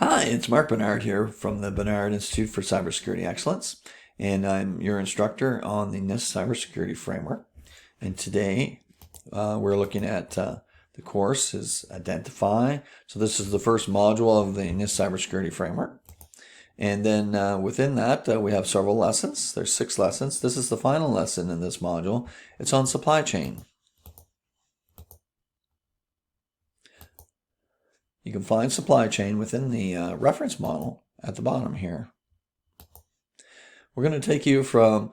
Hi, it's Mark Bernard here from the Bernard Institute for Cybersecurity Excellence, and I'm your instructor on the NIST Cybersecurity Framework. And today we're looking at the course is Identify. So this is the first module of the NIST Cybersecurity Framework. And then within that we have several lessons. There's 6 lessons. This is the final lesson in this module. It's on supply chain. You can find supply chain within the reference model at the bottom here. We're going to take you from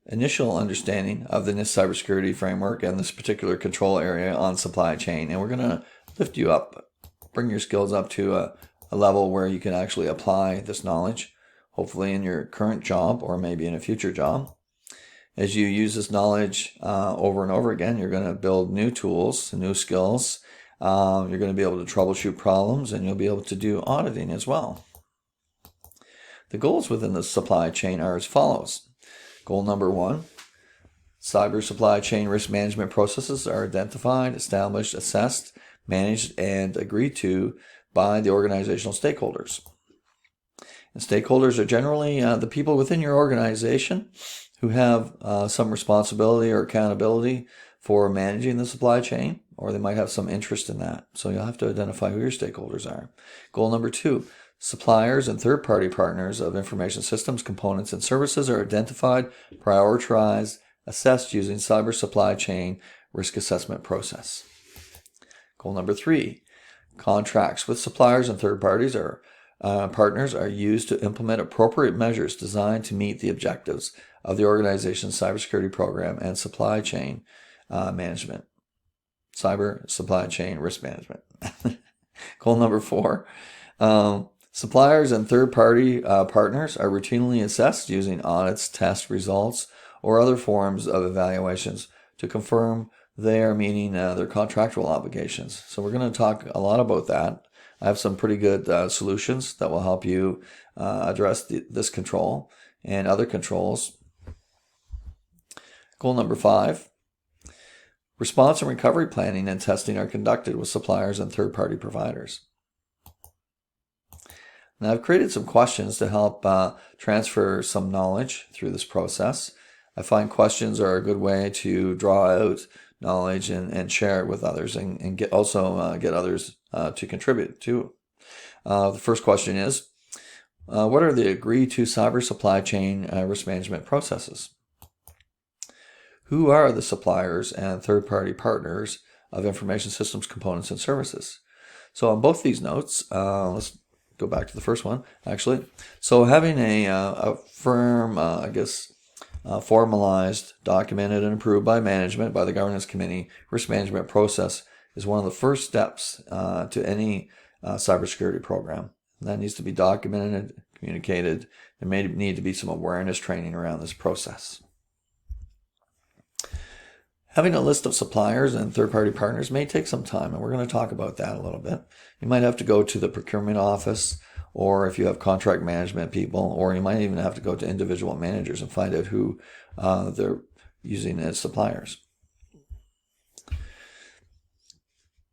initial understanding of the NIST Cybersecurity Framework and this particular control area on supply chain, and we're going to lift you up, bring your skills up to a level where you can actually apply this knowledge, hopefully in your current job or maybe in a future job. As you use this knowledge over and over again, you're going to build new tools, new skills. You're going to be able to troubleshoot problems, and you'll be able to do auditing as well. The goals within the supply chain are as follows. Goal number 1, cyber supply chain risk management processes are identified, established, assessed, managed, and agreed to by the organizational stakeholders. And stakeholders are generally the people within your organization who have some responsibility or accountability for managing the supply chain, or they might have some interest in that. So you'll have to identify who your stakeholders are. Goal number 2, suppliers and third-party partners of information systems, components, and services are identified, prioritized, assessed using cyber supply chain risk assessment process. Goal number 3, contracts with suppliers and third parties or partners are used to implement appropriate measures designed to meet the objectives of the organization's cybersecurity program and supply chain management. Cyber supply chain risk management. Goal number 4, suppliers and third-party partners are routinely assessed using audits, test results, or other forms of evaluations to confirm they are meeting their contractual obligations. So we're going to talk a lot about that. I have some pretty good solutions that will help you address this control and other controls. Goal number 5, response and recovery planning and testing are conducted with suppliers and third-party providers. Now, I've created some questions to help transfer some knowledge through this process. I find questions are a good way to draw out knowledge and share it with others, and get others to contribute too. The first question is, what are the agreed-to cyber supply chain risk management processes? Who are the suppliers and third-party partners of information systems, components, and services? So on both these notes, let's go back to the first one, actually. So having a firm, formalized, documented, and approved by management, by the governance committee, risk management process is one of the first steps to any cybersecurity program. And that needs to be documented, communicated. There may need to be some awareness training around this process. Having a list of suppliers and third-party partners may take some time, and we're going to talk about that a little bit. You might have to go to the procurement office, or if you have contract management people, or you might even have to go to individual managers and find out who they're using as suppliers.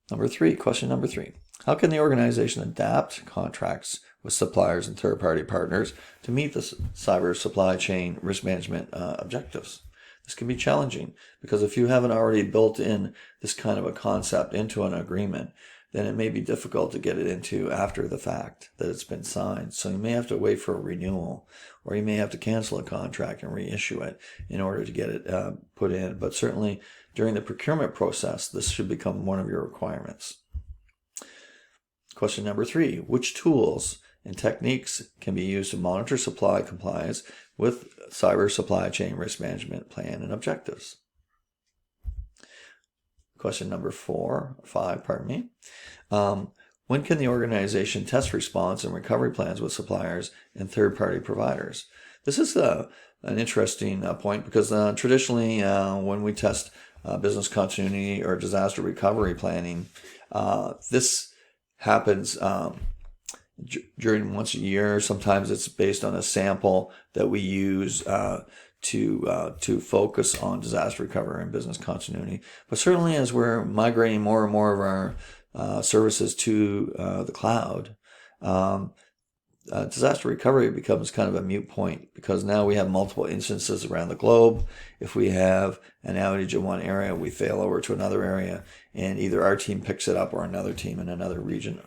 Question number 3. How can the organization adapt contracts with suppliers and third-party partners to meet the cyber supply chain risk management objectives? This can be challenging because if you haven't already built in this kind of a concept into an agreement, then it may be difficult to get it into after the fact that it's been signed. So you may have to wait for a renewal, or you may have to cancel a contract and reissue it in order to get it put in. But certainly during the procurement process, this should become one of your requirements. Question number 3, which tools and techniques can be used to monitor supply compliance with cyber supply chain risk management plan and objectives? Question number 5, when can the organization test response and recovery plans with suppliers and third-party providers? This is an interesting point because traditionally when we test business continuity or disaster recovery planning, this happens during once a year. Sometimes it's based on a sample that we use to focus on disaster recovery and business continuity. But certainly as we're migrating more and more of our services to the cloud, disaster recovery becomes kind of a moot point, because now we have multiple instances around the globe. If we have an outage in one area, we fail over to another area, and either our team picks it up or another team in another region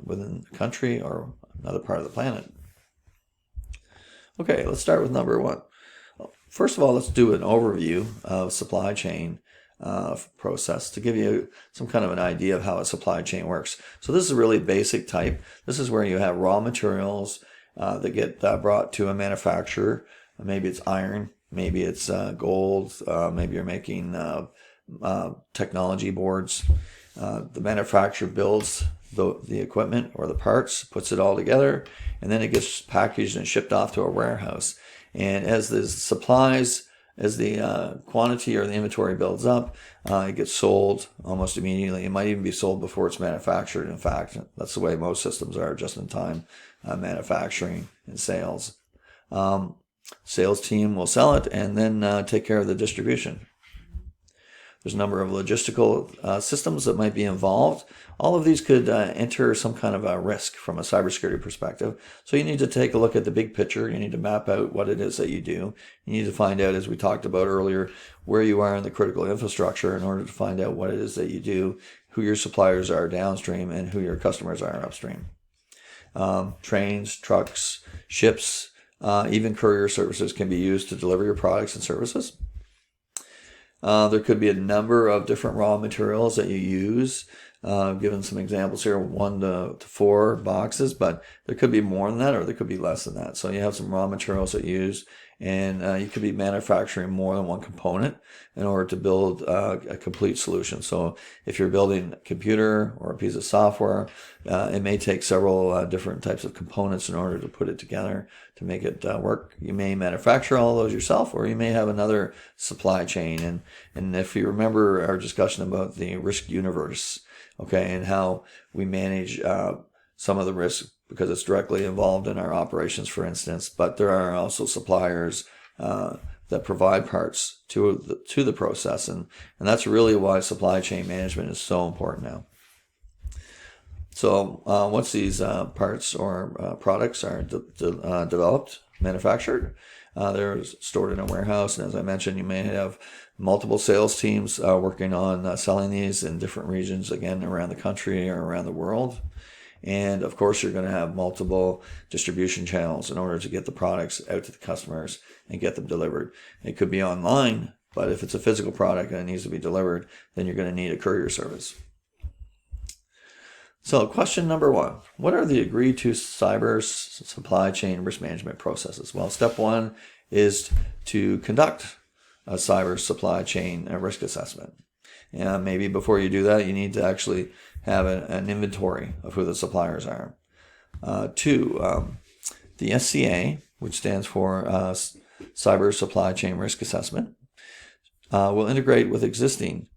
within the country or another part of the planet. Okay, let's start with number one. First of all, let's do an overview of supply chain process to give you some kind of an idea of how a supply chain works. So this is a really basic type. This is where you have raw materials that get brought to a manufacturer. Maybe it's iron, maybe it's gold, maybe you're making technology boards. The manufacturer builds the equipment or the parts, puts it all together, and then it gets packaged and shipped off to a warehouse. And as the supplies, as the quantity or the inventory builds up, it gets sold almost immediately. It might even be sold before it's manufactured. In fact, that's the way most systems are, just-in-time manufacturing and sales. Sales team will sell it and then take care of the distribution. There's a number of logistical systems that might be involved. All of these could enter some kind of a risk from a cybersecurity perspective. So you need to take a look at the big picture. You need to map out what it is that you do. You need to find out, as we talked about earlier, where you are in the critical infrastructure in order to find out what it is that you do, who your suppliers are downstream, and who your customers are upstream. Trains, trucks, ships, even courier services can be used to deliver your products and services. There could be a number of different raw materials that you use. Given some examples here, 1 to 4 boxes, but there could be more than that or there could be less than that. So you have some raw materials that you use, and you could be manufacturing more than one component in order to build a complete solution. So if you're building a computer or a piece of software, it may take several different types of components in order to put it together to make it work. You may manufacture all those yourself, or you may have another supply chain. And if you remember our discussion about the risk universe, okay, and how we manage some of the risk because it's directly involved in our operations, for instance, but there are also suppliers that provide parts to the process, and that's really why supply chain management is so important now. So once these parts or products are developed, manufactured, they're stored in a warehouse, and as I mentioned, you may have multiple sales teams working on selling these in different regions, again, around the country or around the world. And of course, you're going to have multiple distribution channels in order to get the products out to the customers and get them delivered. It could be online, but if it's a physical product and it needs to be delivered, then you're going to need a courier service. So question number one, what are the agreed to cyber supply chain risk management processes? Well, step one is to conduct a cyber supply chain risk assessment. And maybe before you do that, you need to actually have an inventory of who the suppliers are. Two, the SCA, which stands for Cyber Supply Chain Risk Assessment, will integrate with existing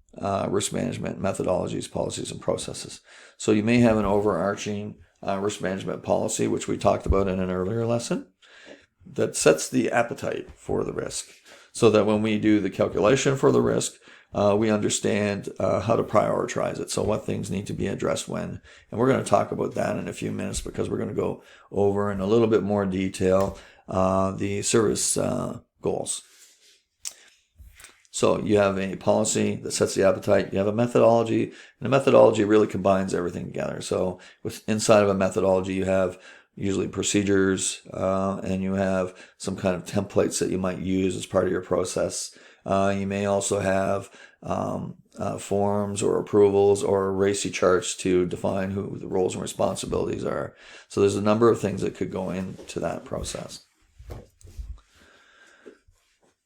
risk management methodologies, policies, and processes. So you may have an overarching risk management policy, which we talked about in an earlier lesson, that sets the appetite for the risk, so that when we do the calculation for the risk, we understand how to prioritize it. So what things need to be addressed when. And we're going to talk about that in a few minutes, because we're going to go over in a little bit more detail the service goals. So you have a policy that sets the appetite. You have a methodology, and the methodology really combines everything together. So inside of a methodology, you have usually procedures, and you have some kind of templates that you might use as part of your process. You may also have forms or approvals or RACI charts to define who the roles and responsibilities are. So there's a number of things that could go into that process.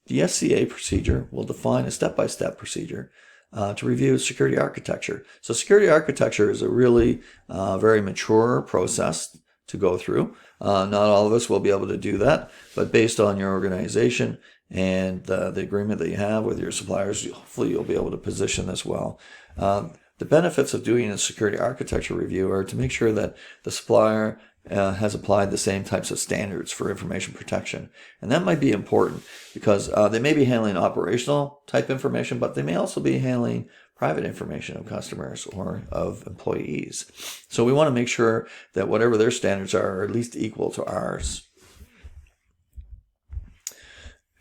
The SCA procedure will define a step-by-step procedure to review security architecture. So security architecture is a really very mature process to go through. Not all of us will be able to do that, but based on your organization and the agreement that you have with your suppliers, hopefully you'll be able to position this well. The benefits of doing a security architecture review are to make sure that the supplier has applied the same types of standards for information protection. And that might be important because they may be handling operational type information, but they may also be handling private information of customers or of employees. So we want to make sure that whatever their standards are at least equal to ours.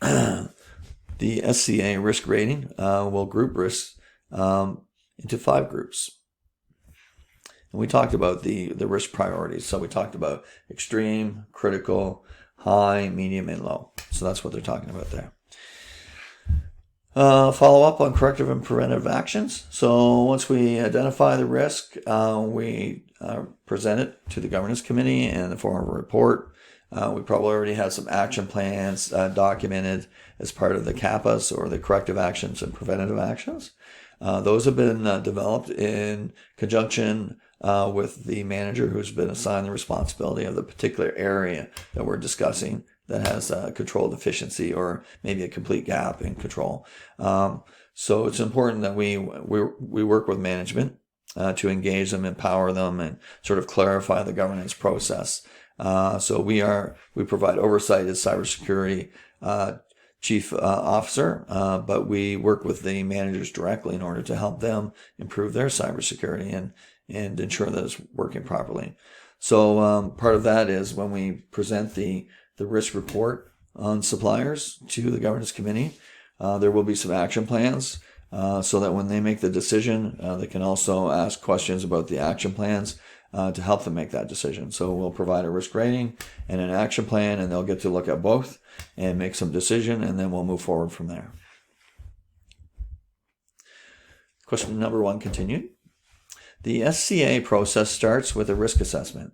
The SCA risk rating will group risks into 5 groups. And we talked about the risk priorities. So we talked about extreme, critical, high, medium, and low. So that's what they're talking about there. Follow up on corrective and preventive actions. So once we identify the risk, we present it to the governance committee in the form of a report. We probably already have some action plans documented as part of the CAPAs, or the corrective actions and preventative actions. Those have been developed in conjunction with the manager who's been assigned the responsibility of the particular area that we're discussing that has a control deficiency or maybe a complete gap in control. So it's important that we work with management to engage them, empower them, and sort of clarify the governance process. So we provide oversight as cybersecurity chief officer, but we work with the managers directly in order to help them improve their cybersecurity and ensure that it's working properly. So part of that is when we present the risk report on suppliers to the governance committee, there will be some action plans so that when they make the decision, they can also ask questions about the action plans to help them make that decision. So we'll provide a risk rating and an action plan, and they'll get to look at both and make some decision, and then we'll move forward from there. Question number 1 continued. The SCA process starts with a risk assessment.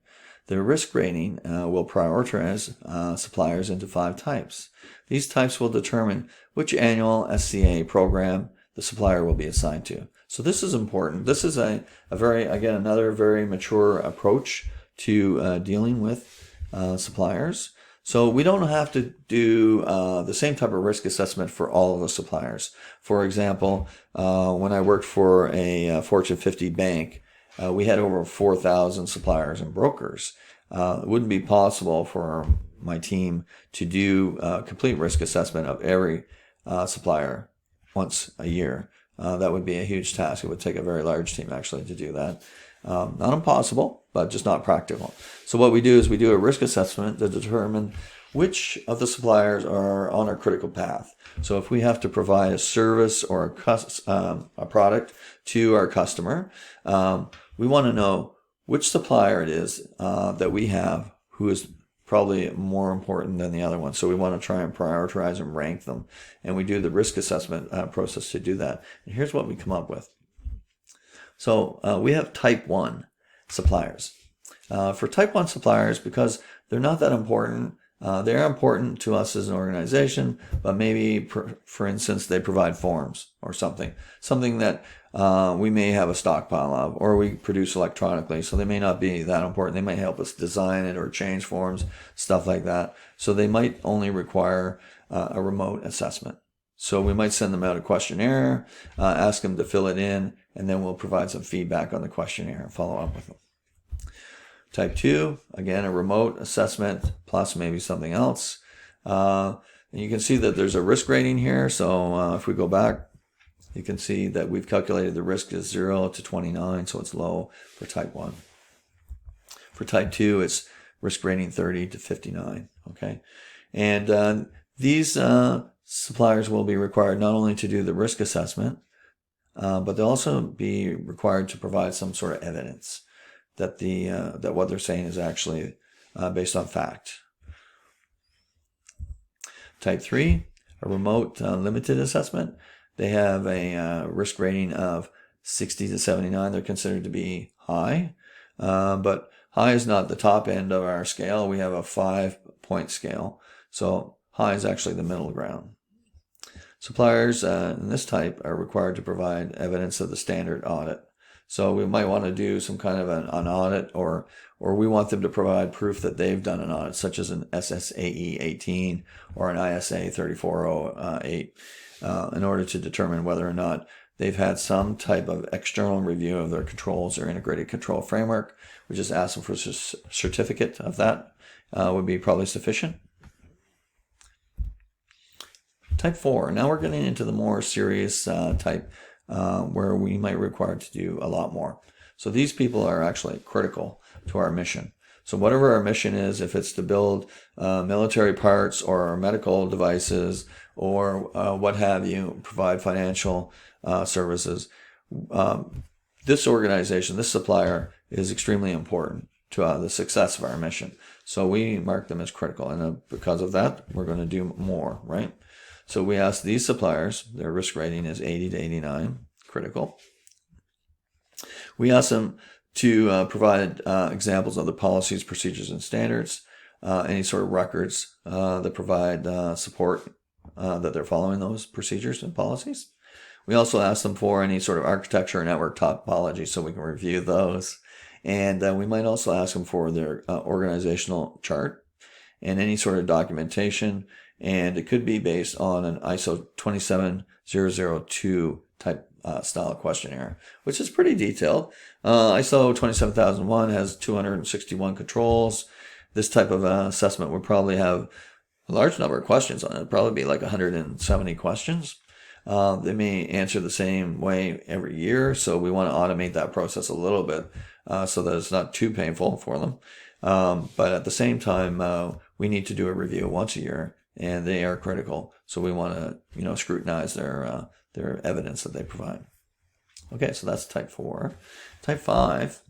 The risk rating will prioritize suppliers into 5 types. These types will determine which annual SCA program the supplier will be assigned to. So this is important. This is another very mature approach to dealing with suppliers. So we don't have to do the same type of risk assessment for all of the suppliers. For example, when I worked for a Fortune 50 bank, we had over 4,000 suppliers and brokers. It wouldn't be possible for my team to do a complete risk assessment of every supplier once a year. That would be a huge task. It would take a very large team actually to do that. Not impossible, but just not practical. So what we do is we do a risk assessment to determine which of the suppliers are on our critical path. So if we have to provide a service or a product to our customer, we want to know which supplier it is that we have who is probably more important than the other one. So we want to try and prioritize and rank them. And we do the risk assessment process to do that. And here's what we come up with. So we have type 1 suppliers. For type 1 suppliers, because they're not that important, they're important to us as an organization, but maybe, for instance, they provide forms or something that we may have a stockpile of, or we produce electronically, so they may not be that important. They might help us design it or change forms, stuff like that. So they might only require a remote assessment. So we might send them out a questionnaire, ask them to fill it in, and then we'll provide some feedback on the questionnaire and follow up with them. Type 2, again, a remote assessment plus maybe something else. And you can see that there's a risk rating here. So if we go back, you can see that we've calculated the risk is 0 to 29, so it's low for type 1. For type 2, it's risk rating 30 to 59. Okay, and these suppliers will be required not only to do the risk assessment, but they'll also be required to provide some sort of evidence that that what they're saying is actually based on fact. Type 3, a remote limited assessment. They have a risk rating of 60 to 79. They're considered to be high, but high is not the top end of our scale. We have a 5-point scale, so high is actually the middle ground. Suppliers in this type are required to provide evidence of the standard audit. So we might want to do some kind of an audit, or we want them to provide proof that they've done an audit, such as an SSAE 18 or an ISA 3408, in order to determine whether or not they've had some type of external review of their controls or integrated control framework. We just ask them for a certificate of that would be probably sufficient. Type 4, now we're getting into the more serious type where we might require to do a lot more. So these people are actually critical to our mission. So whatever our mission is, if it's to build military parts or medical devices or what have you, provide financial services, this organization, this supplier is extremely important to the success of our mission. So we mark them as critical, and because of that, we're going to do more, right? So we ask these suppliers, their risk rating is 80 to 89, critical. We ask them to provide examples of the policies, procedures, and standards, any sort of records that provide support that they're following those procedures and policies. We also ask them for any sort of architecture or network topology so we can review those. And we might also ask them for their organizational chart and any sort of documentation. And it could be based on an ISO 27002 type style questionnaire, which is pretty detailed. ISO 27001 has 261 controls. This type of assessment would probably have a large number of questions on it, probably be like 170 questions. They may answer the same way every year, so we want to automate that process a little bit so that it's not too painful for them. But at the same time, we need to do a review once a year, and they are critical. So we want to, scrutinize their evidence that they provide. Okay, so that's type 4. Type 5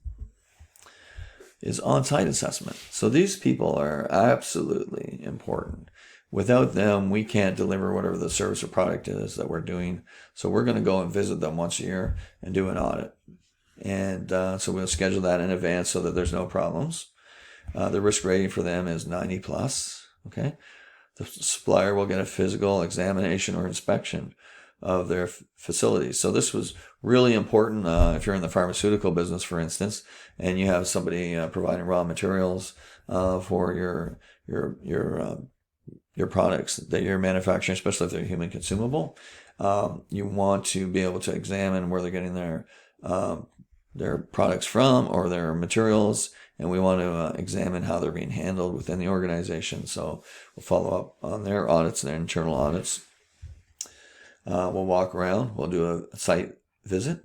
is on-site assessment. So these people are absolutely important. Without them, we can't deliver whatever the service or product is that we're doing. So we're going to go and visit them once a year and do an audit. And so we'll schedule that in advance so that there's no problems. The risk rating for them is 90 plus. Okay. The supplier will get a physical examination or inspection of their facilities. So this was really important if you're in the pharmaceutical business, for instance, and you have somebody providing raw materials for your products that you're manufacturing, especially if they're human consumable. You want to be able to examine where they're getting their products from or their materials, and we want to examine how they're being handled within the organization. So we'll follow up on their audits, their internal audits. We'll walk around. We'll do a site visit.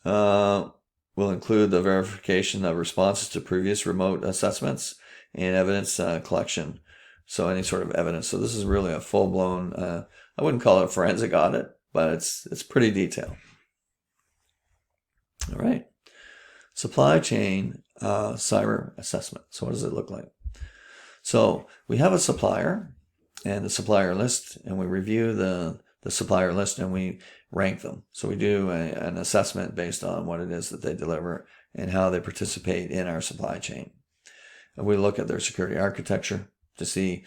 We'll include the verification of responses to previous remote assessments and evidence collection. So any sort of evidence. So this is really a full-blown, I wouldn't call it a forensic audit, but it's pretty detailed. All right. Supply chain cyber assessment. So what does it look like? So we have a supplier and the supplier list, and we review the supplier list and we rank them. So we do an assessment based on what it is that they deliver and how they participate in our supply chain. And we look at their security architecture to see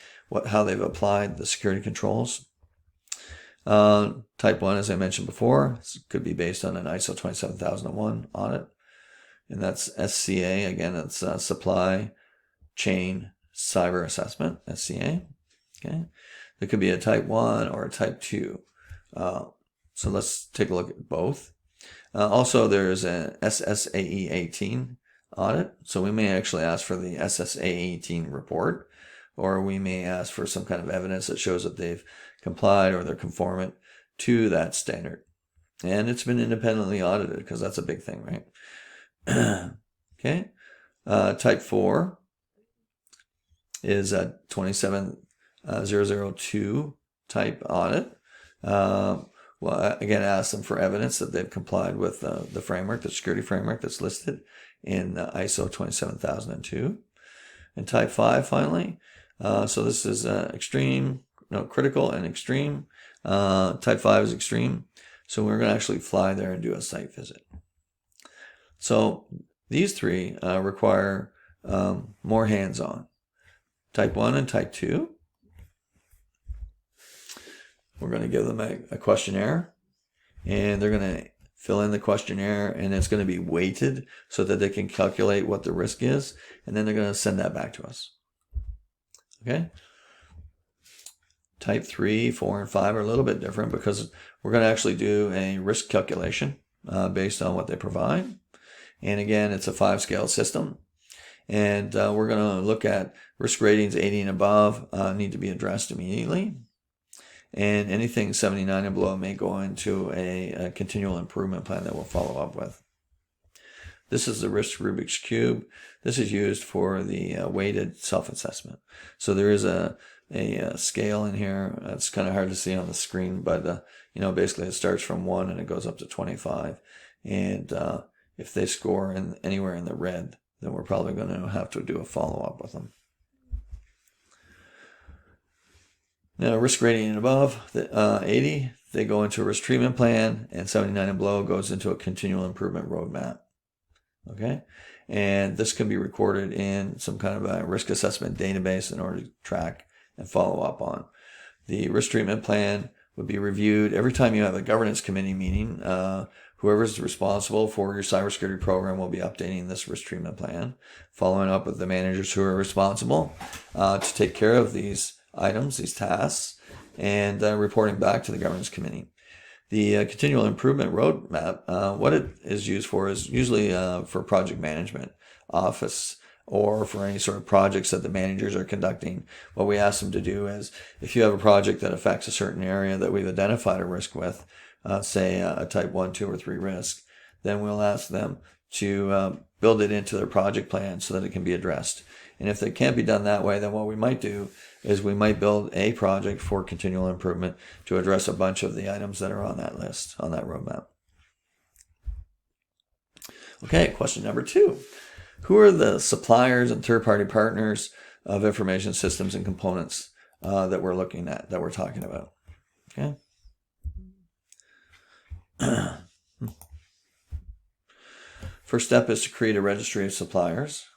how they've applied the security controls. Type 1, as I mentioned before, could be based on an ISO 27001 audit. And that's SCA. Again, it's Supply Chain Cyber Assessment, SCA. Okay. There could be a type 1 or a type 2. So let's take a look at both. Also, there's an SSAE 18 audit. So we may actually ask for the SSAE 18 report, or we may ask for some kind of evidence that shows that they've complied or they're conformant to that standard. And it's been independently audited because that's a big thing, right? Okay. Type 4 is a 27002 type audit. Well, again, ask them for evidence that they've complied with the framework, the security framework that's listed in ISO 27002. And type 5, finally. So this is critical and extreme. Type 5 is extreme. So we're going to actually fly there and do a site visit. So these three require more hands-on. Type 1 and type 2. We're going to give them a questionnaire, and they're going to fill in the questionnaire, and it's going to be weighted so that they can calculate what the risk is, and then they're going to send that back to us. Okay? Type 3, 4, and 5 are a little bit different because we're going to actually do a risk calculation based on what they provide. And again, it's a 5-scale system. And we're going to look at risk ratings 80 and above need to be addressed immediately. and anything 79 and below may go into a continual improvement plan that we'll follow up with. This is the risk Rubik's Cube. This is used for the weighted self-assessment. So there is a scale in here. It's kind of hard to see on the screen, but basically it starts from 1 and it goes up to 25. And if they score anywhere in the red, then we're probably going to have to do a follow-up with them. Now, risk rating and above, 80, they go into a risk treatment plan, and 79 and below goes into a continual improvement roadmap. Okay, and this can be recorded in some kind of a risk assessment database in order to track and follow up on. The risk treatment plan would be reviewed every time you have a governance committee meeting. Whoever is responsible for your cybersecurity program will be updating this risk treatment plan, following up with the managers who are responsible to take care of these items, these tasks, and reporting back to the governance committee. The continual improvement roadmap, what it is used for is usually for project management office or for any sort of projects that the managers are conducting. What we ask them to do is, if you have a project that affects a certain area that we've identified a risk with, say a type 1, 2, or 3 risk, then we'll ask them to build it into their project plan so that it can be addressed. And if it can't be done that way, then what we might do is we might build a project for continual improvement to address a bunch of the items that are on that list, on that roadmap. Okay, question number 2. Who are the suppliers and third-party partners of information systems and components that we're looking at, that we're talking about? Okay. First step is to create a registry of suppliers.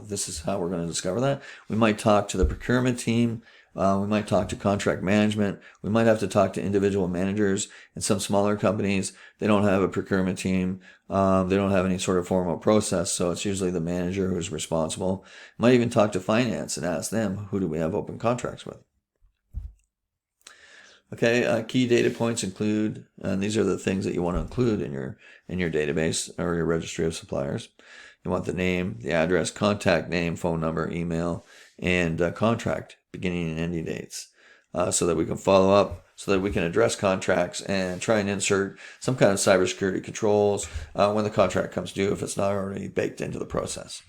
This is how we're going to discover that. We might talk to the procurement team. We might talk to contract management. We might have to talk to individual managers. In some smaller companies, they don't have a procurement team. They don't have any sort of formal process, so it's usually the manager who's responsible. Might even talk to finance and ask them, who do we have open contracts with? Okay, key data points include, and these are the things that you want to include in your database or your registry of suppliers. You want the name, the address, contact name, phone number, email, and contract beginning and ending dates, so that we can follow up, so that we can address contracts and try and insert some kind of cybersecurity controls when the contract comes due, if it's not already baked into the process.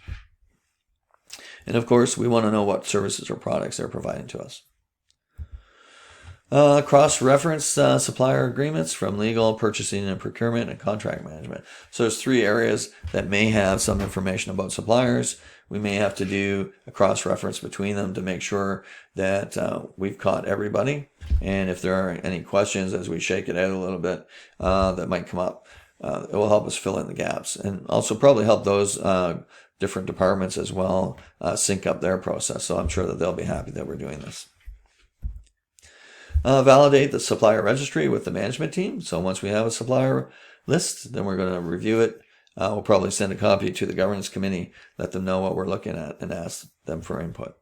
And of course, we want to know what services or products they're providing to us. Cross-reference supplier agreements from legal, purchasing, and procurement, and contract management. So there's 3 areas that may have some information about suppliers. We may have to do a cross-reference between them to make sure that we've caught everybody. And if there are any questions as we shake it out a little bit that might come up, it will help us fill in the gaps, and also probably help those different departments as well sync up their process. So I'm sure that they'll be happy that we're doing this. Validate the supplier registry with the management team. So once we have a supplier list, then we're going to review it. We'll probably send a copy to the governance committee, let them know what we're looking at, and ask them for input.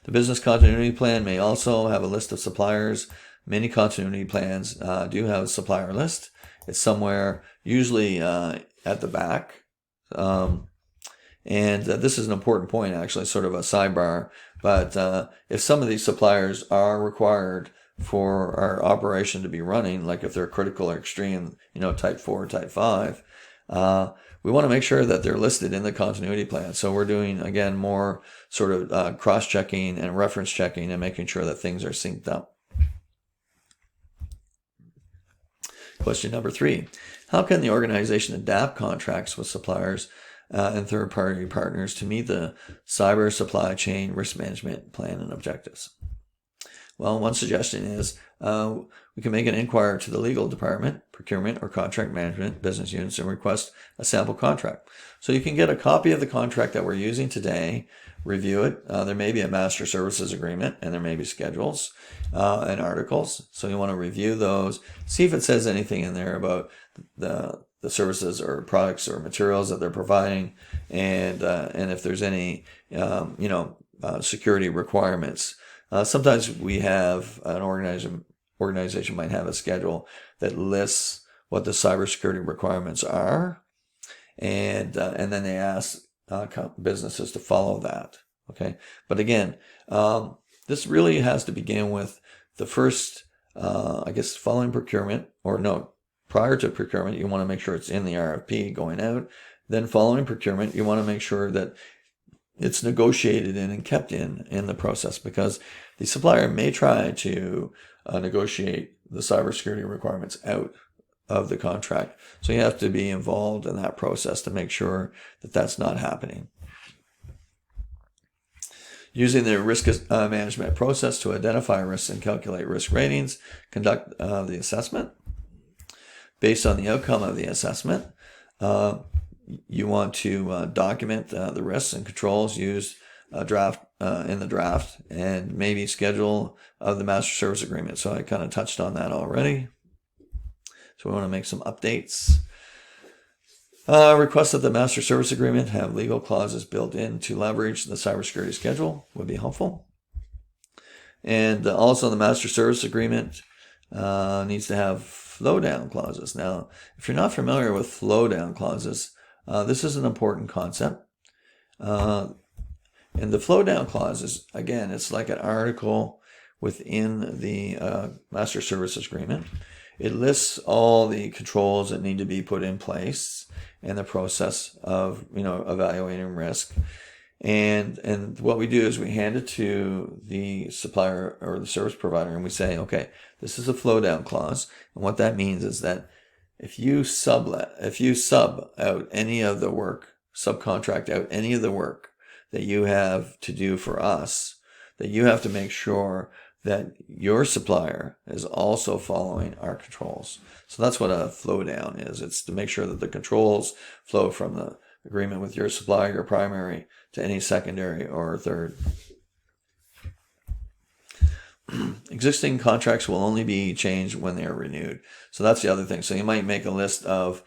The business continuity plan may also have a list of suppliers. Many continuity plans do have a supplier list. It's somewhere, usually at the back. And this is an important point, actually, sort of a sidebar. But if some of these suppliers are required for our operation to be running, like if they're critical or extreme, type 4, type 5, we want to make sure that they're listed in the continuity plan. So we're doing, again, more sort of cross-checking and reference checking and making sure that things are synced up. Question number 3. How can the organization adapt contracts with suppliers and third-party partners to meet the cyber supply chain risk management plan and objectives? Well, one suggestion is we can make an inquiry to the legal department, procurement, or contract management business units and request a sample contract. So you can get a copy of the contract that we're using today, review it. There may be a master services agreement, and there may be schedules and articles. So you want to review those, see if it says anything in there about the services or products or materials that they're providing, and if there's any security requirements. Sometimes we have an organization might have a schedule that lists what the cybersecurity requirements are, and then they ask businesses to follow that. Okay, but again, this really has to begin with the first, I guess, following procurement, or no, prior to procurement, you want to make sure it's in the RFP going out. Then following procurement, you want to make sure that it's negotiated in and kept in the process, because the supplier may try to negotiate the cybersecurity requirements out of the contract. So you have to be involved in that process to make sure that that's not happening. Using the risk management process to identify risks and calculate risk ratings, conduct the assessment. Based on the outcome of the assessment, you want to document the risks and controls used in the draft, and maybe schedule of the master service agreement. So I kind of touched on that already. So we want to make some updates. Request that the master service agreement have legal clauses built in to leverage the cybersecurity schedule would be helpful. And also the master service agreement needs to have flow down clauses. Now, if you're not familiar with flow down clauses, this is an important concept. And the flow down clauses, again, it's like an article within the master services agreement. It lists all the controls that need to be put in place in the process of, evaluating risk. And what we do is we hand it to the supplier or the service provider, and we say, okay, this is a flow down clause. And what that means is that if you sub out any of the work, subcontract out any of the work that you have to do for us, that you have to make sure that your supplier is also following our controls. So that's what a flow down is. It's to make sure that the controls flow from the agreement with your supplier, your primary, to any secondary or third. Existing contracts will only be changed when they are renewed. So that's the other thing. So you might make a list of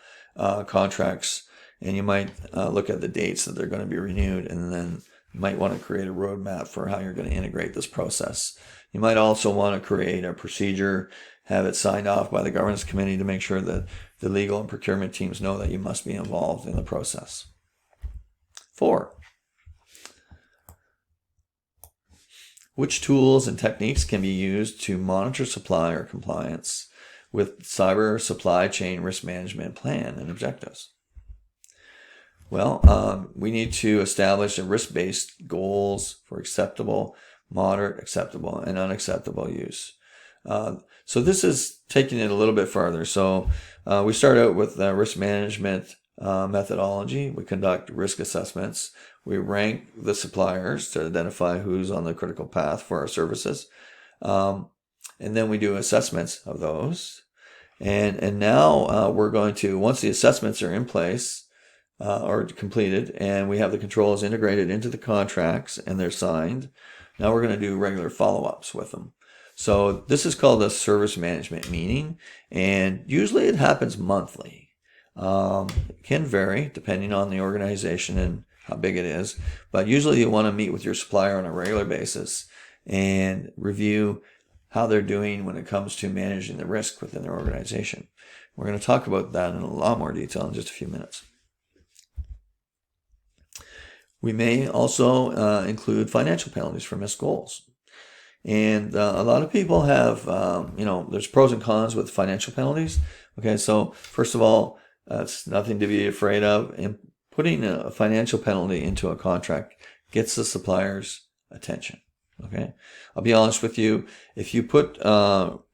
contracts, and you might look at the dates that they're going to be renewed, and then you might want to create a roadmap for how you're going to integrate this process. You might also want to create a procedure, have it signed off by the governance committee to make sure that the legal and procurement teams know that you must be involved in the process. 4. Which tools and techniques can be used to monitor supplier compliance with cyber supply chain risk management plan and objectives? Well, we need to establish a risk-based goals for acceptable, moderate, acceptable, and unacceptable use. So this is taking it a little bit farther. So we start out with risk management methodology. We conduct risk assessments. We rank the suppliers to identify who's on the critical path for our services. And then we do assessments of those. And now we're going to, once the assessments are in place, or completed, and we have the controls integrated into the contracts and they're signed, now we're going to do regular follow-ups with them. So this is called a service management meeting, and usually it happens monthly. It can vary depending on the organization and how big it is, but usually you want to meet with your supplier on a regular basis and review how they're doing when it comes to managing the risk within their organization. We're going to talk about that in a lot more detail in just a few minutes. We may also include financial penalties for missed goals. And a lot of people have, there's pros and cons with financial penalties. Okay, so first of all, it's nothing to be afraid of. And putting a financial penalty into a contract gets the supplier's attention. Okay, I'll be honest with you. If you put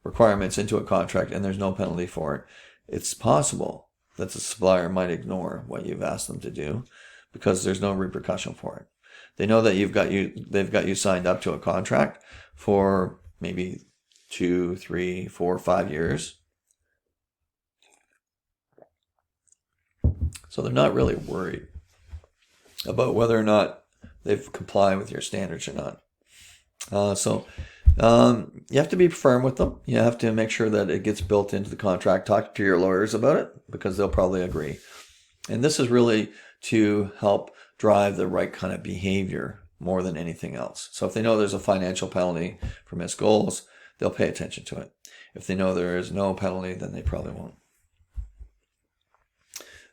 requirements into a contract and there's no penalty for it, it's possible that the supplier might ignore what you've asked them to do, because there's no repercussion for it. They know that they've got you signed up to a contract for maybe 2, 3, 4, 5 years. So they're not really worried about whether or not they've complied with your standards or not. So you have to be firm with them. You have to make sure that it gets built into the contract. Talk to your lawyers about it, because they'll probably agree. And this is really to help drive the right kind of behavior more than anything else. So if they know there's a financial penalty for missed goals, they'll pay attention to it. If they know there is no penalty, then they probably won't.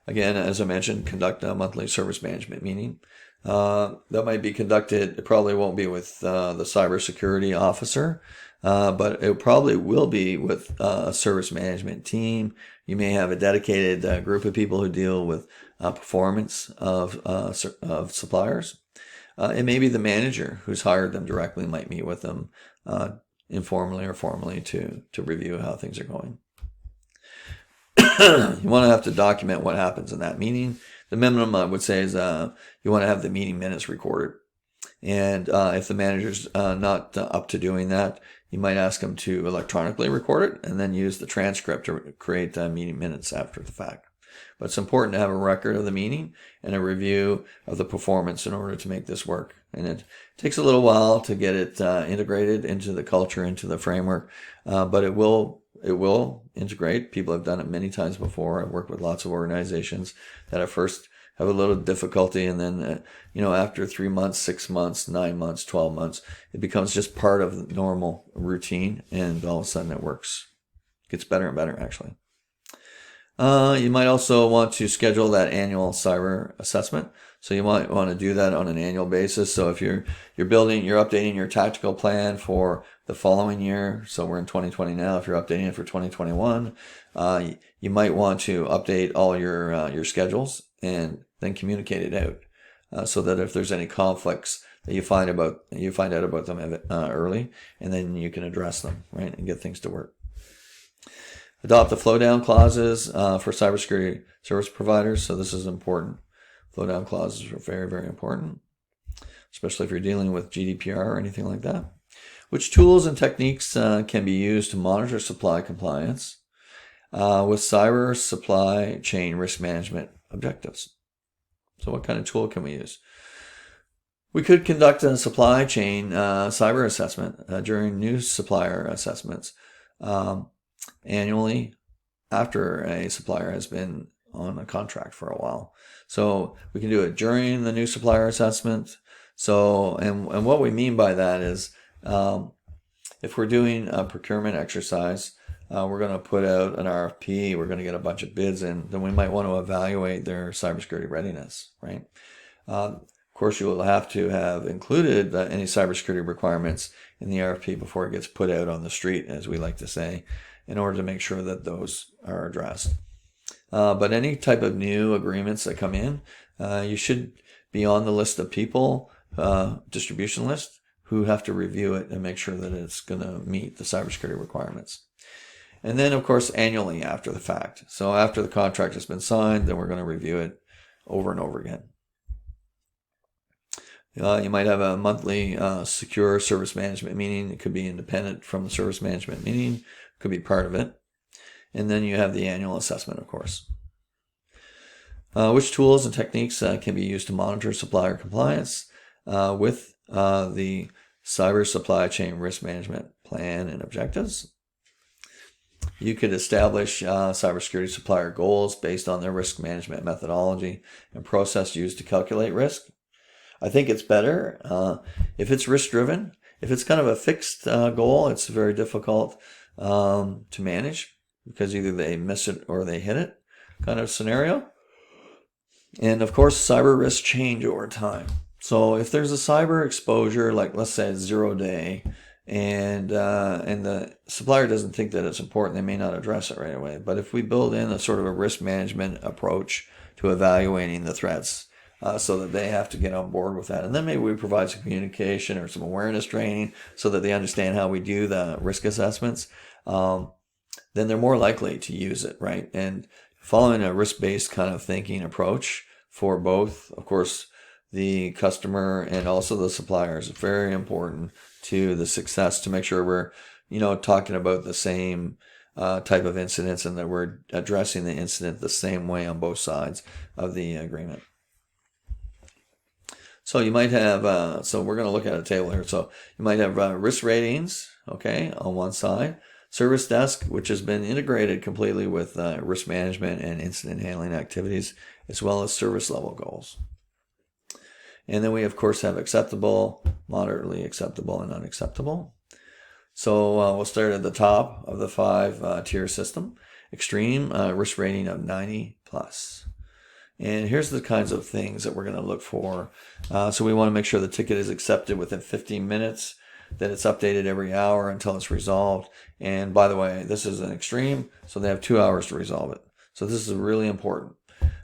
Again, as I mentioned, conduct a monthly service management meeting. That might be conducted, it probably won't be with the cybersecurity officer, but it probably will be with a service management team. You may have a dedicated group of people who deal with performance of suppliers. It may be the manager who's hired them directly might meet with them informally or formally to review how things are going. You want to have to document what happens in that meeting. The minimum I would say is you want to have the meeting minutes recorded. And if the manager's not up to doing that, you might ask them to electronically record it and then use the transcript to create meeting minutes after the fact. But it's important to have a record of the meeting and a review of the performance in order to make this work. And it takes a little while to get it integrated into the culture, into the framework, but it will integrate. People have done it many times before. I've worked with lots of organizations that at first have a little difficulty, and then after 3 months, 6 months, 9 months, 12 months, it becomes just part of the normal routine, and all of a sudden it works. It gets better and better, actually. You might also want to schedule that annual cyber assessment. So you might want to do that on an annual basis. So if you're updating your tactical plan for the following year. So we're in 2020 now. If you're updating it for 2021, you might want to update all your schedules and then communicate it out, so that if there's any conflicts that you find out about them early, and then you can address them, right, and get things to work. Adopt the flow down clauses for cybersecurity service providers. So this is important. Flow down clauses are very, very important, especially if you're dealing with GDPR or anything like that. Which tools and techniques can be used to monitor supply compliance with cyber supply chain risk management objectives? So what kind of tool can we use? We could conduct a supply chain cyber assessment during new supplier assessments annually after a supplier has been on a contract for a while. So we can do it during the new supplier assessment. So, and what we mean by that is if we're doing a procurement exercise, we're going to put out an RFP, we're going to get a bunch of bids in, then we might want to evaluate their cybersecurity readiness, right? Of course, you will have to have included any cybersecurity requirements in the RFP before it gets put out on the street, as we like to say, in order to make sure that those are addressed. But any type of new agreements that come in, you should be on the list of people, distribution list, who have to review it and make sure that it's going to meet the cybersecurity requirements. And then, of course, annually after the fact. So after the contract has been signed, then we're going to review it over and over again. You might have a monthly secure service management meeting. It could be independent from the service management meeting, could be part of it. And then you have the annual assessment, of course. Which tools and techniques can be used to monitor supplier compliance with the cyber supply chain risk management plan and objectives? You could establish cybersecurity supplier goals based on their risk management methodology and process used to calculate risk. I think it's better if it's risk-driven. If it's kind of a fixed goal, it's very difficult to manage because either they miss it or they hit it kind of scenario. And of course, cyber risks change over time. So if there's a cyber exposure, like let's say 0 day, and the supplier doesn't think that it's important, they may not address it right away. But if we build in a sort of a risk management approach to evaluating the threats, so that they have to get on board with that, and then maybe we provide some communication or some awareness training so that they understand how we do the risk assessments, then they're more likely to use it, right? And following a risk-based kind of thinking approach for both, of course, the customer and also the supplier is very important to the success, to make sure we're, talking about the same type of incidents and that we're addressing the incident the same way on both sides of the agreement. So you might have, so we're going to look at a table here. So you might have risk ratings, okay, on one side. Service desk, which has been integrated completely with risk management and incident handling activities, as well as service level goals. And then we, of course, have acceptable, moderately acceptable, and unacceptable. So we'll start at the top of the 5 tier system. Extreme, risk rating of 90 plus. And here's the kinds of things that we're going to look for. So we want to make sure the ticket is accepted within 15 minutes, that it's updated every hour until it's resolved. And by the way, this is an extreme, so they have 2 hours to resolve it. So this is really important.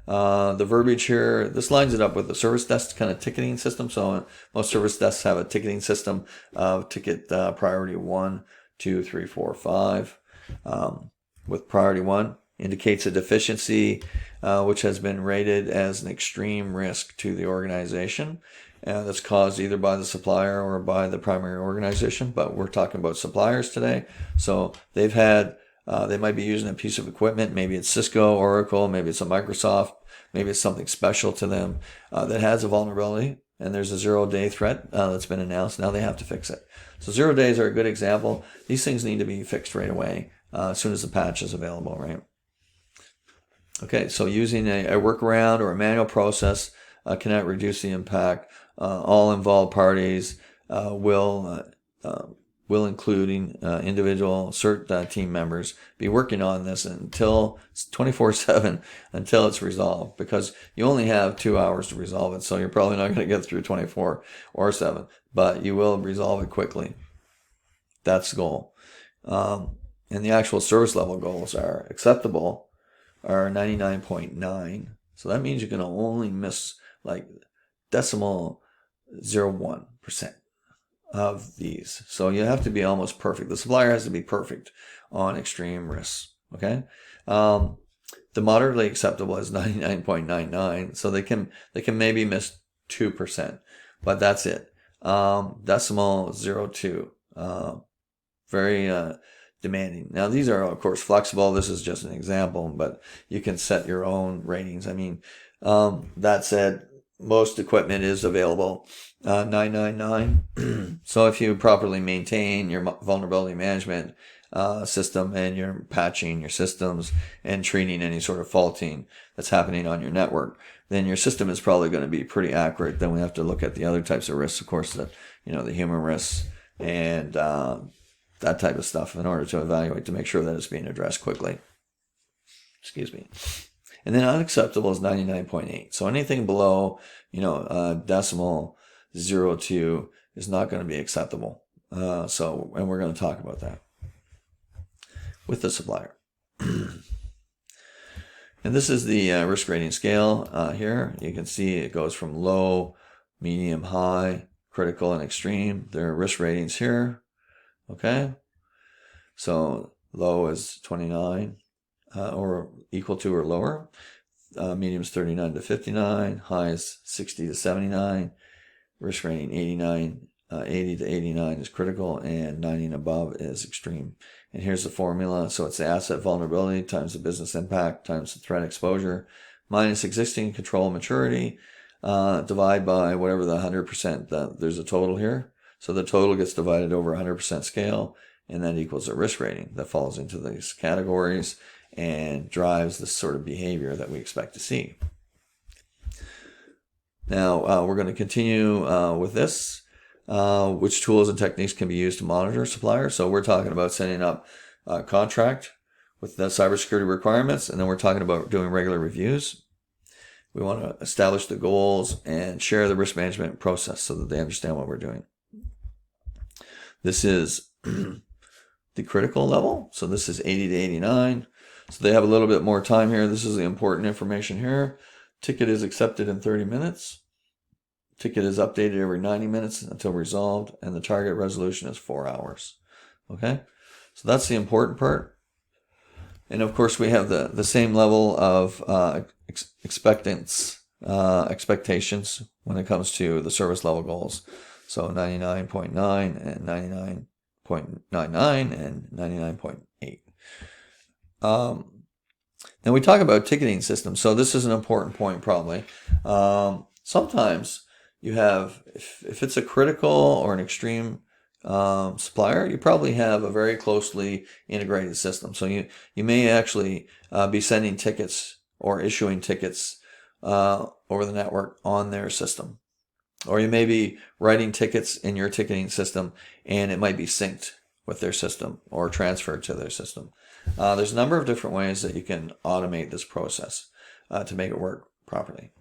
The verbiage here, this lines it up with the service desk kind of ticketing system. So most service desks have a ticketing system of ticket priority 1, 2, 3, 4, 5. With priority 1 indicates a deficiency which has been rated as an extreme risk to the organization. That's caused either by the supplier or by the primary organization, but we're talking about suppliers today. So they've had, they might be using a piece of equipment, maybe it's Cisco, Oracle, maybe it's a Microsoft, maybe it's something special to them that has a vulnerability, and there's a 0-day threat that's been announced. Now they have to fix it. So 0 days are a good example. These things need to be fixed right away as soon as the patch is available, right? Okay, so using a workaround or a manual process cannot reduce the impact. All involved parties will, including individual CERT team members, be working on this until 24/7 until it's resolved, because you only have 2 hours to resolve it. So you're probably not going to get through 24 or 7, but you will resolve it quickly. That's the goal. And the actual service level goals are acceptable are 99.9. So that means you're going to only miss like decimal 0.1% of these. So you have to be almost perfect. The supplier has to be perfect on extreme risks. Okay. The moderately acceptable is 99.99. So they can maybe miss 2%, but that's it. Decimal 0.2. Very demanding. Now these are of course flexible. This is just an example, but you can set your own ratings. I mean, that said, most equipment is available 999. So if you properly maintain your vulnerability management system, and you're patching your systems and treating any sort of faulting that's happening on your network, then your system is probably going to be pretty accurate. Then we have to look at the other types of risks, of course, the human risks and that type of stuff, in order to evaluate to make sure that it's being addressed quickly. Excuse me. And then unacceptable is 99.8. So anything below, decimal 0.2 is not going to be acceptable. And we're going to talk about that with the supplier. And this is the risk rating scale here. You can see it goes from low, medium, high, critical, and extreme. There are risk ratings here. Okay, so low is 29 or equal to or lower. Medium is 39 to 59. High is 60 to 79. Risk rating 89, 80 to 89 is critical, and 90 and above is extreme. And here's the formula. So it's the asset vulnerability times the business impact times the threat exposure minus existing control maturity, divide by whatever the 100%. There's a total here. So the total gets divided over 100% scale, and that equals a risk rating that falls into these categories and drives the sort of behavior that we expect to see. Now, we're going to continue with this. Which tools and techniques can be used to monitor suppliers? So we're talking about setting up a contract with the cybersecurity requirements, and then we're talking about doing regular reviews. We want to establish the goals and share the risk management process so that they understand what we're doing. This is the critical level. So this is 80 to 89. So they have a little bit more time here. This is the important information here. Ticket is accepted in 30 minutes. Ticket is updated every 90 minutes until resolved, and the target resolution is 4 hours. Okay, so that's the important part. And of course, we have the same level of expectations when it comes to the service level goals. So 99.9 and 99.99 and 99.8. Then we talk about ticketing systems. So this is an important point probably. Sometimes you have, if it's a critical or an extreme supplier, you probably have a very closely integrated system. So you may actually be sending tickets or issuing tickets over the network on their system. Or you may be writing tickets in your ticketing system, and it might be synced with their system or transferred to their system. There's a number of different ways that you can automate this process to make it work. properly.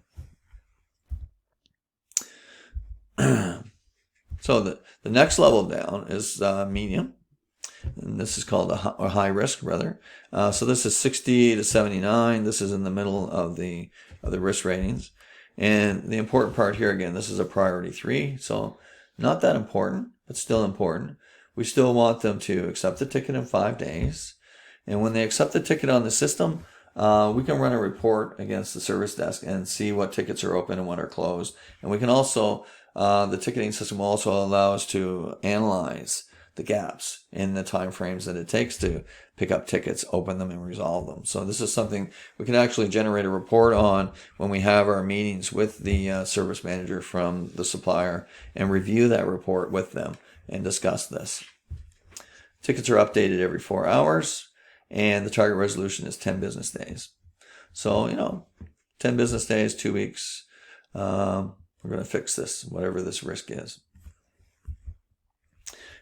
So the next level down is medium, and this is called a high risk, rather. So this is 60 to 79. This is in the middle of the risk ratings. And the important part here, again, this is a priority 3, so not that important, but still important. We still want them to accept the ticket in 5 days. And when they accept the ticket on the system, we can run a report against the service desk and see what tickets are open and what are closed. And we can also, the ticketing system will also allow us to analyze the gaps in the time frames that it takes to pick up tickets, open them, and resolve them. So this is something we can actually generate a report on when we have our meetings with the service manager from the supplier and review that report with them and discuss this. Tickets are updated every 4 hours, and the target resolution is 10 business days. So, 10 business days, 2 weeks, we're going to fix this, whatever this risk is.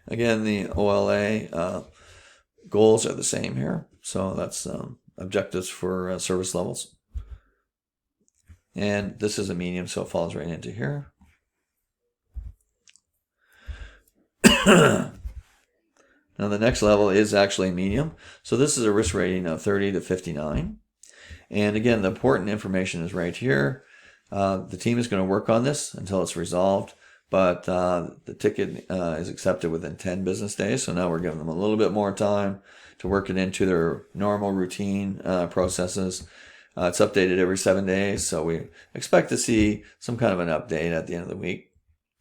Again, the OLA goals are the same here. So that's objectives for service levels. And this is a medium, so it falls right into here. Now the next level is actually medium. So this is a risk rating of 30 to 59. And again, the important information is right here. The team is going to work on this until it's resolved. But the ticket is accepted within 10 business days. So now we're giving them a little bit more time to work it into their normal routine processes. It's updated every 7 days. So we expect to see some kind of an update at the end of the week.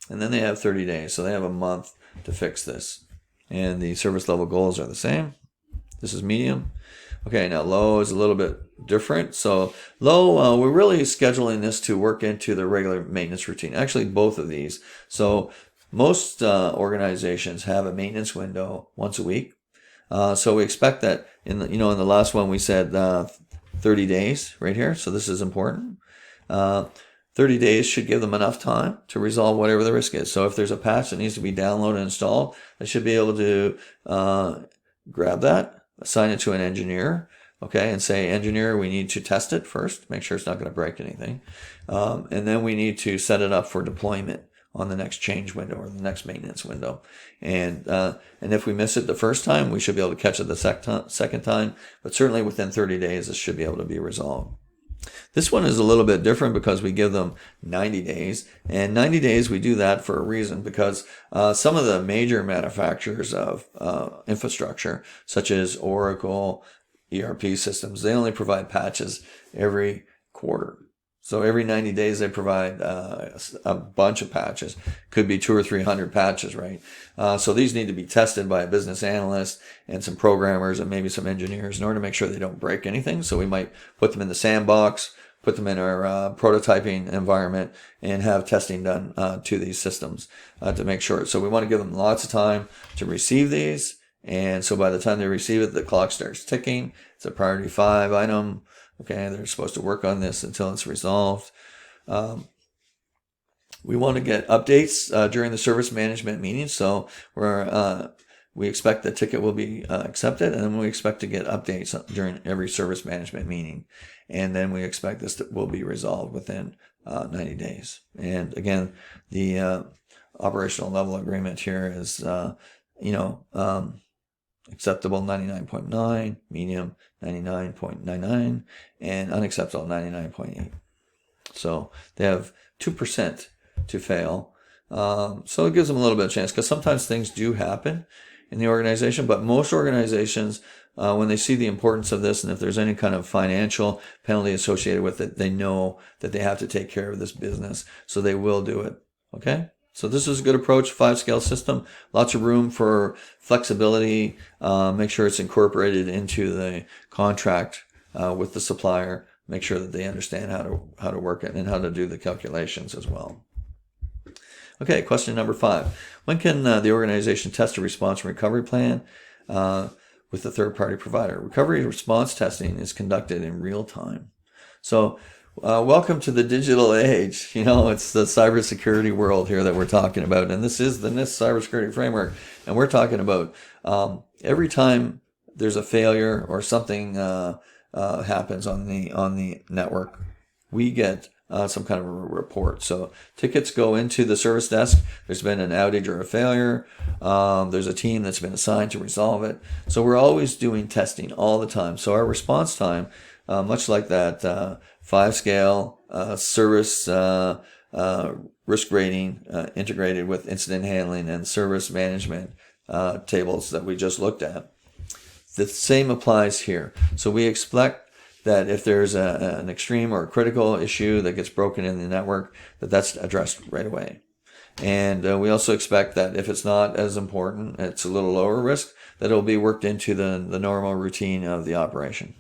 And then they have 30 days. So they have a month to fix this. And the service level goals are the same. This is medium. Okay, now low is a little bit different. So low, we're really scheduling this to work into the regular maintenance routine. Actually, both of these. So most organizations have a maintenance window once a week. So we expect that in the last one we said 30 days right here. So this is important. 30 days should give them enough time to resolve whatever the risk is. So if there's a patch that needs to be downloaded and installed, they should be able to grab that, assign it to an engineer, okay, and say, engineer, we need to test it first, make sure it's not going to break anything. And then we need to set it up for deployment on the next change window or the next maintenance window. And if we miss it the first time, we should be able to catch it the second time. But certainly within 30 days, this should be able to be resolved. This one is a little bit different because we give them 90 days. And 90 days, we do that for a reason, because some of the major manufacturers of infrastructure, such as Oracle, ERP systems, they only provide patches every quarter. So every 90 days, they provide a bunch of patches. Could be 200 or 300 patches, right? So these need to be tested by a business analyst and some programmers and maybe some engineers in order to make sure they don't break anything. So we might put them in the sandbox, put them in our prototyping environment, and have testing done to these systems to make sure. So we want to give them lots of time to receive these. And so by the time they receive it, the clock starts ticking. It's a priority 5 item. Okay, they're supposed to work on this until it's resolved. We want to get updates during the service management meeting. So we expect the ticket will be accepted, and then we expect to get updates during every service management meeting. And then we expect this will be resolved within 90 days. And again, the operational level agreement here is, acceptable 99.9, medium 99.99, and unacceptable 99.8. So they have 2% to fail. So it gives them a little bit of chance, because sometimes things do happen in the organization, but most organizations, when they see the importance of this, and if there's any kind of financial penalty associated with it, they know that they have to take care of this business, so they will do it. Okay? So this is a good approach, 5-scale system, lots of room for flexibility. Make sure it's incorporated into the contract with the supplier. Make sure that they understand how to work it and how to do the calculations as well. Okay, question number 5. When can the organization test a response and recovery plan with the third-party provider? Recovery response testing is conducted in real time. So welcome to the digital age. It's the cybersecurity world here that we're talking about. And this is the NIST Cybersecurity Framework. And we're talking about every time there's a failure or something happens on the network, we get some kind of a report. So tickets go into the service desk. There's been an outage or a failure. There's a team that's been assigned to resolve it. So we're always doing testing all the time. So our response time, much like that 5-scale service risk rating integrated with incident handling and service management tables that we just looked at, the same applies here. So we expect that if there's an extreme or a critical issue that gets broken in the network, that's addressed right away. And we also expect that if it's not as important, it's a little lower risk, that it'll be worked into the normal routine of the operation.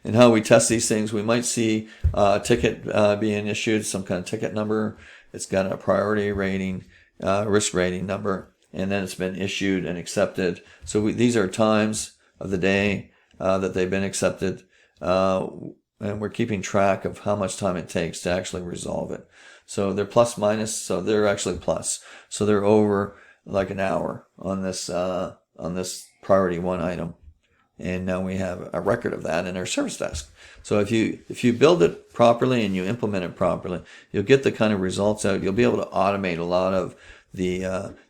And how we test these things, we might see a ticket being issued, some kind of ticket number. It's got a priority rating, risk rating number, and then it's been issued and accepted. So these are times of the day that they've been accepted, and we're keeping track of how much time it takes to actually resolve it. So they're plus minus, so they're actually plus. So they're over like an hour on this priority 1 item. And now we have a record of that in our service desk. So if you build it properly and you implement it properly, you'll get the kind of results out. You'll be able to automate a lot of the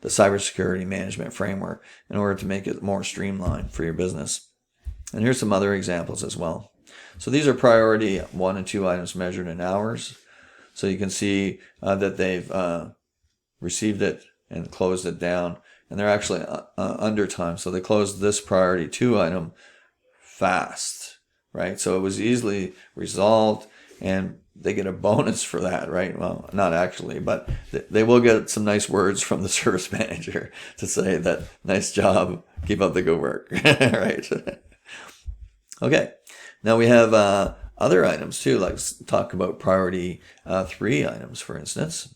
cybersecurity management framework in order to make it more streamlined for your business. And here's some other examples as well. So these are priority 1 and 2 items measured in hours. So you can see that they've received it and closed it down. And they're actually under time. So they closed this priority 2 item fast, right? So it was easily resolved, and they get a bonus for that, right? Well, not actually, but they will get some nice words from the service manager to say that, nice job, keep up the good work, right? Okay, now we have other items too. Let's talk about priority 3 items, for instance.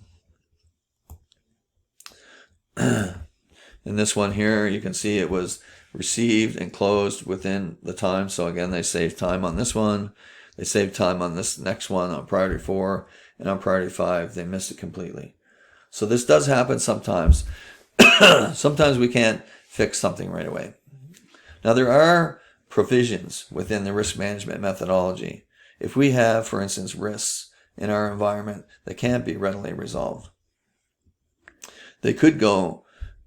In this one here, you can see it was received and closed within the time. So again, they saved time on this one. They saved time on this next one on priority 4. And on priority 5, they missed it completely. So this does happen sometimes. Sometimes we can't fix something right away. Now there are provisions within the risk management methodology. If we have, for instance, risks in our environment that can't be readily resolved, they could go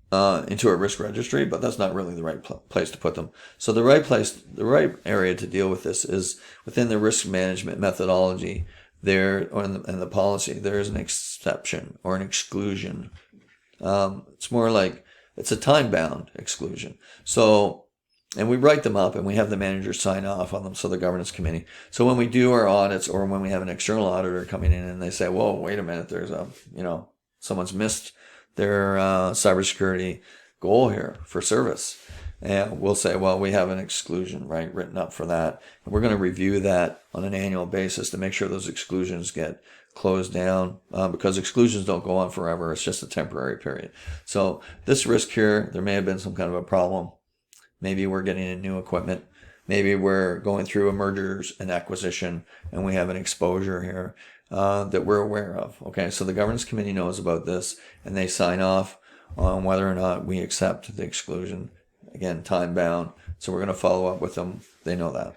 into a risk registry, but that's not really the right place to put them. So the right area to deal with this is within the risk management methodology there, or in the policy, there is an exception or an exclusion. It's more like it's a time-bound exclusion. So, and we write them up and we have the manager sign off on them, so the governance committee. So when we do our audits, or when we have an external auditor coming in and they say, whoa, wait a minute, there's someone's missed their cybersecurity goal here for service. And we'll say, well, we have an exclusion, right, written up for that. And we're going to review that on an annual basis to make sure those exclusions get closed down, because exclusions don't go on forever. It's just a temporary period. So this risk here, there may have been some kind of a problem. Maybe we're getting in new equipment. Maybe we're going through a mergers and acquisition and we have an exposure here that we're aware of. Okay, so the governance committee knows about this and they sign off on whether or not we accept the exclusion. Again, time bound. So we're going to follow up with them. They know that.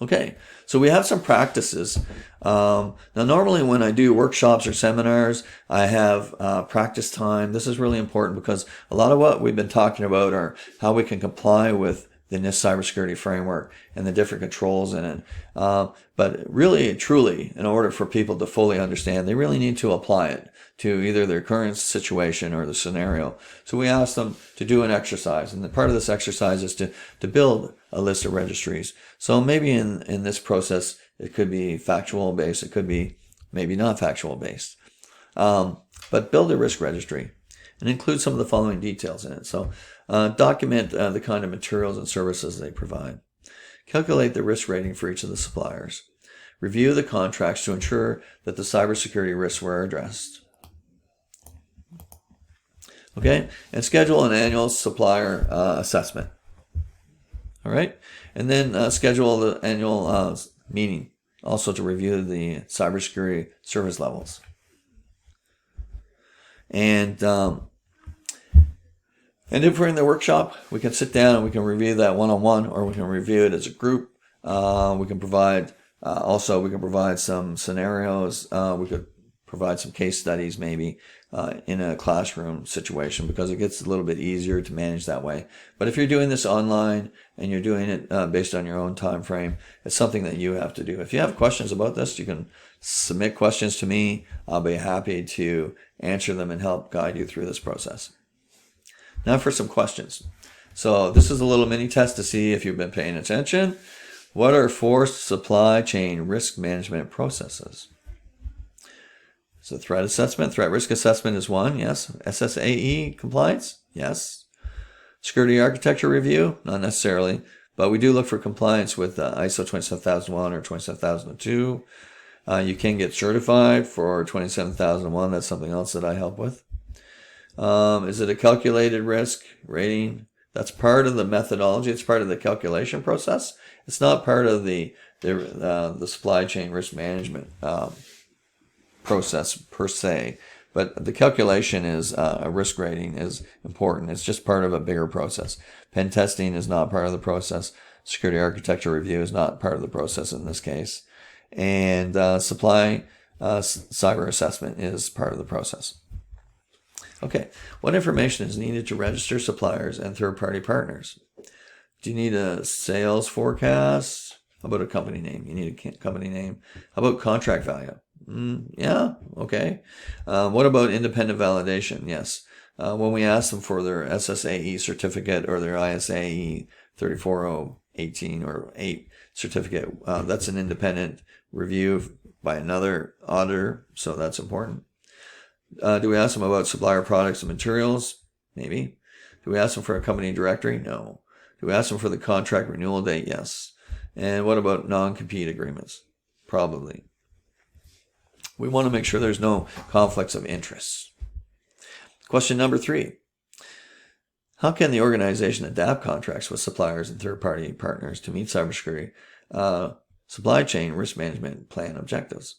Okay, so we have some practices. Now, normally when I do workshops or seminars, I have practice time. This is really important because a lot of what we've been talking about are how we can comply with the NIST Cybersecurity Framework and the different controls in it. But really, truly, in order for people to fully understand, they really need to apply it to either their current situation or the scenario. So we asked them to do an exercise, and the part of this exercise is to build a list of registries. So maybe in this process, it could be factual based, it could be maybe not factual based. But build a risk registry and include some of the following details in it. So document the kind of materials and services they provide. Calculate the risk rating for each of the suppliers. Review the contracts to ensure that the cybersecurity risks were addressed. Okay, and schedule an annual supplier assessment. All right, and then schedule the annual meeting also to review the cybersecurity service levels. And if we're in the workshop, we can sit down and we can review that one-on-one, or we can review it as a group. We can provide also we can provide some scenarios. We could provide some case studies maybe in a classroom situation, because it gets a little bit easier to manage that way. But if you're doing this online and you're doing it based on your own time frame, it's something that you have to do. If you have questions about this, you can submit questions to me. I'll be happy to answer them and help guide you through this process. Now for some questions. So this is a little mini test to see if you've been paying attention. What are 4 supply chain risk management processes? So threat assessment, threat risk assessment is 1, yes. SSAE compliance, yes. Security architecture review, not necessarily, but we do look for compliance with ISO 27001 or 27002. You can get certified for 27001. That's something else that I help with. Is it a calculated risk rating? That's part of the methodology. It's part of the calculation process. It's not part of the supply chain risk management process per se, but the calculation is a risk rating is important. It's just part of a bigger process. Pen testing is not part of the process. Security architecture review is not part of the process in this case, and supply cyber assessment is part of the process. Okay, what information is needed to register suppliers and third-party partners? Do you need a sales forecast? How about a company name? You need a company name. How about contract value? Yeah, okay. What about independent validation? Yes. When we ask them for their SSAE certificate or their ISAE 34018 or 8 certificate, that's an independent review by another auditor, so that's important. Do we ask them about supplier products and materials? Maybe. Do we ask them for a company directory? No. Do we ask them for the contract renewal date? Yes. And what about non-compete agreements? Probably. We want to make sure there's no conflicts of interest. Question number 3. How can the organization adapt contracts with suppliers and third-party partners to meet cybersecurity supply chain risk management plan objectives?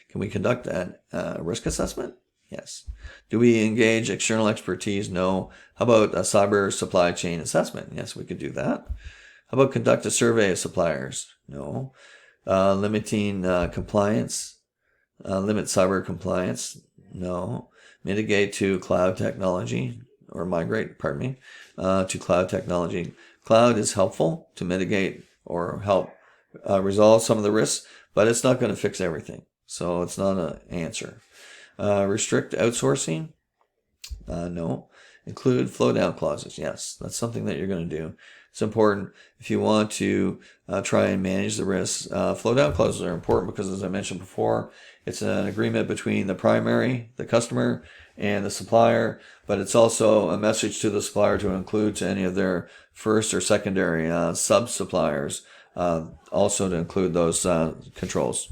Can we conduct a risk assessment? Yes. Do we engage external expertise? No. How about a cyber supply chain assessment? Yes, we could do that. How about conduct a survey of suppliers? No. Limiting compliance? Limit cyber compliance? No. Mitigate to cloud technology, or migrate, to cloud technology. Cloud is helpful to mitigate or help resolve some of the risks, but it's not going to fix everything. So it's not an answer. Restrict outsourcing? No. Include flow down clauses? Yes, that's something that you're going to do. It's important if you want to try and manage the risks. Flow down clauses are important because, as I mentioned before, it's an agreement between the customer, and the supplier, but it's also a message to the supplier to include to any of their first or secondary sub-suppliers, also to include those controls.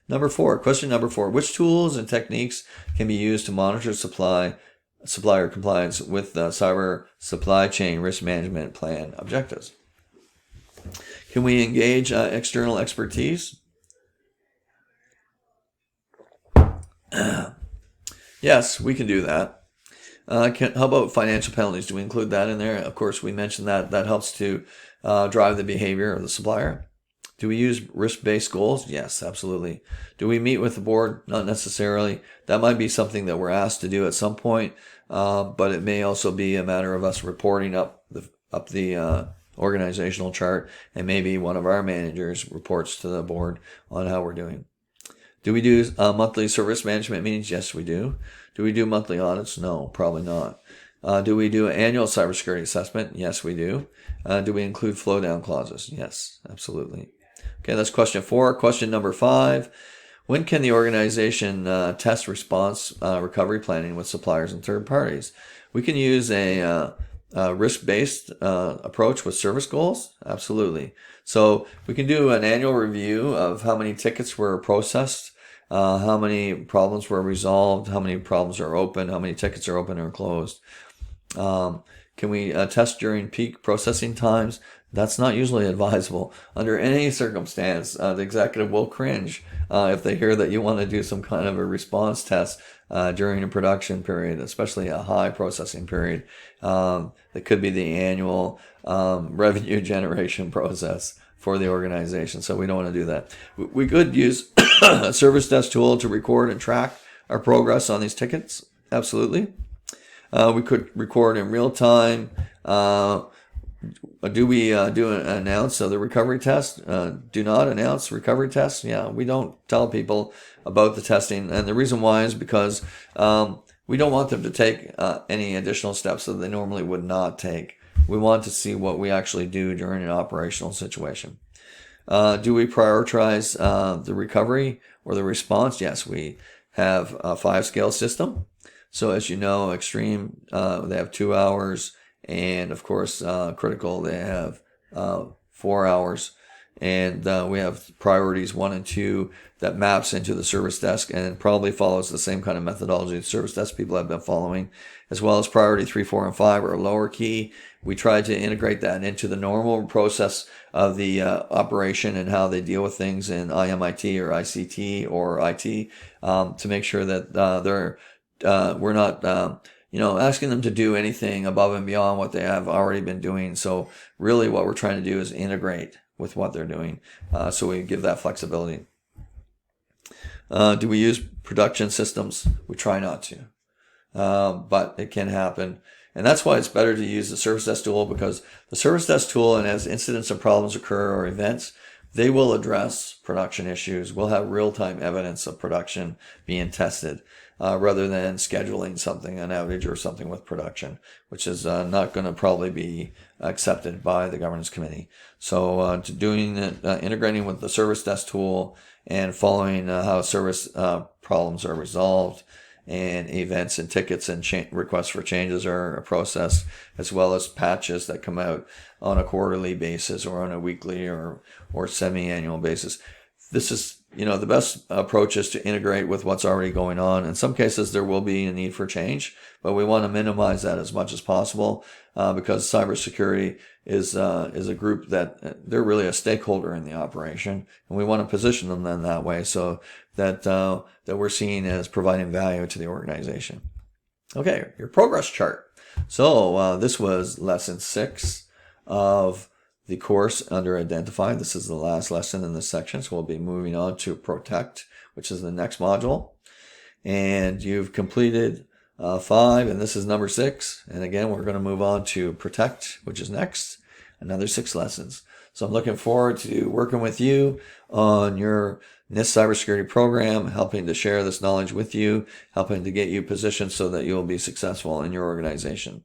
Question number 4. Which tools and techniques can be used to monitor supplier compliance with the cyber supply chain risk management plan objectives? Can we engage external expertise? Yes, we can do that. How about financial penalties? Do we include that in there? Of course, we mentioned that. That helps to drive the behavior of the supplier. Do we use risk-based goals? Yes, absolutely. Do we meet with the board? Not necessarily. That might be something that we're asked to do at some point, but it may also be a matter of us reporting up the organizational chart, and maybe one of our managers reports to the board on how we're doing. Do we do monthly service management meetings? Yes, we do. Do we do monthly audits? No, probably not. Do we do an annual cybersecurity assessment? Yes, we do. Do we include flow down clauses? Yes, absolutely. Okay, that's question 4. Question number 5. When can the organization test response recovery planning with suppliers and third parties? We can use a risk-based approach with service goals. Absolutely. So we can do an annual review of how many tickets were processed, how many problems were resolved, how many problems are open, how many tickets are open or closed. Can we test during peak processing times? That's not usually advisable. Under any circumstance, the executive will cringe if they hear that you want to do some kind of a response test during a production period, especially a high processing period. That could be the annual revenue generation process. for the organization. So we don't want to do that. We could use a service desk tool to record and track our progress on these tickets. Absolutely. We could record in real time. Do we announce the recovery test? Do not announce recovery tests. Yeah, we don't tell people about the testing. And the reason why is because we don't want them to take any additional steps that they normally would not take. We want to see what we actually do during an operational situation. Do we prioritize the recovery or the response? Yes, we have a 5-scale system. So as you know, extreme, they have 2 hours. And of course, critical, they have 4 hours. And we have priorities 1 and 2 that maps into the service desk and probably follows the same kind of methodology the service desk people have been following, as well as priority 3, 4, and 5 are lower key. We try to integrate that into the normal process of the operation and how they deal with things in IMIT or ICT or IT to make sure that we're not asking them to do anything above and beyond what they have already been doing. So really what we're trying to do is integrate with what they're doing. So we give that flexibility. Do we use production systems? We try not to, but it can happen. And that's why it's better to use the service desk tool, because the service desk tool, and as incidents and problems occur or events, they will address production issues. We'll have real-time evidence of production being tested rather than scheduling something, an outage or something with production, which is not going to probably be accepted by the governance committee. So doing it, integrating with the service desk tool and following how service problems are resolved, and events and tickets and requests for changes are processed, as well as patches that come out on a quarterly basis or on a weekly or semi-annual basis. This is, the best approach is to integrate with what's already going on. In some cases, there will be a need for change, but we want to minimize that as much as possible because cybersecurity is a group that they're really a stakeholder in the operation, and we want to position them in that way so that we're seen as providing value to the organization. Okay, your progress chart. So this was lesson 6 of the course under Identify. This is the last lesson in this section, so we'll be moving on to Protect, which is the next module. And you've completed 5, and this is number 6. And again, we're going to move on to Protect, which is next, another 6 lessons. So I'm looking forward to working with you on your NIST cybersecurity program, helping to share this knowledge with you, helping to get you positioned so that you'll be successful in your organization.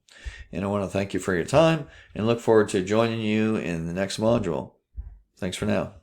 And I want to thank you for your time and look forward to joining you in the next module. Thanks for now.